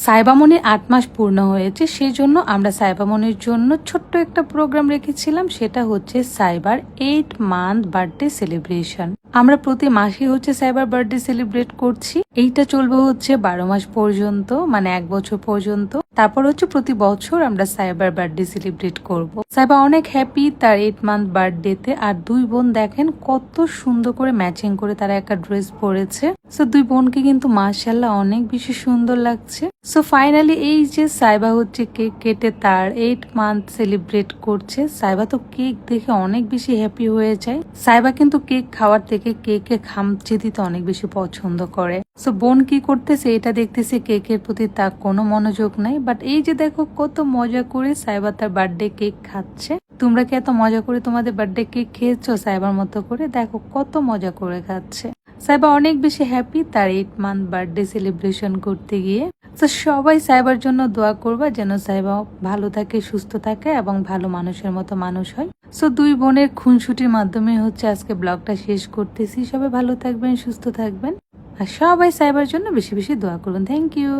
সাইবামনির ৮ মাস পূর্ণ হয়েছে, সেই জন্য আমরা সাইবামনির জন্য ছোট্ট একটা প্রোগ্রাম রেখেছিলাম। সেটা হচ্ছে সাইবার 8 মান্থ বার্থডে সেলিব্রেশন। আমরা প্রতি মাসে হচ্ছে সাইবার বার্থডে সেলিব্রেট করছি। এইটা চলবে হচ্ছে 12 মাস পর্যন্ত, মানে 1 বছর পর্যন্ত। তারপর হচ্ছে প্রতি বছর আমরা সাইবার বার্থডে সেলিব্রেট করব। সাইবা অনেক হ্যাপি তার 8 মান্থ বার্থডেতে। আর দুই বোন দেখেন কত সুন্দর করে ম্যাচিং করে তারা একটা ড্রেস পরেছে। সো দুই বোনকে কিন্তু মাশাআল্লাহ অনেক বেশি সুন্দর লাগছে। সো ফাইনালি এই যে সাইবা হচ্ছে কেক কেটে তার 8 মান্থ সেলিব্রেট করছে। সাইবা তো কেক দেখে অনেক বেশি হ্যাপি হয়ে যায়। সাইবা কিন্তু কেক খাওয়ার থেকে কেকে খামচে দিতে অনেক বেশি পছন্দ করে। সো বোন কি করতেছে এটা দেখতেছে, কেকের প্রতি তার কোনো মনোযোগ নাই। বাট এই যে দেখো কত মজা করে সাইবা তার বার্থডে কেক খাচ্ছে। তোমরা কি এত মজা করে তোমাদের বার্থডে কেক খেয়েছো সাইবার মতো করে? দেখো কত মজা করে খাচ্ছে। সাইবা অনেক বেশি হ্যাপি তার 8 মান্থ বার্থডে সেলিব্রেশন করতে গিয়ে। তো সবাই সাইবার জন্য দোয়া করবা যেন সাইবা ভালো থাকে, সুস্থ থাকে এবং ভালো মানুষের মতো মানুষ হয়। সো দুই বোনের খুনসুটির মাধ্যমে হচ্ছে আজকে ব্লগটা শেষ করতেছি। সবাই ভালো থাকবেন, সুস্থ থাকবেন আর সবাই সাইবার জন্য বেশি বেশি দোয়া করবেন। Thank you.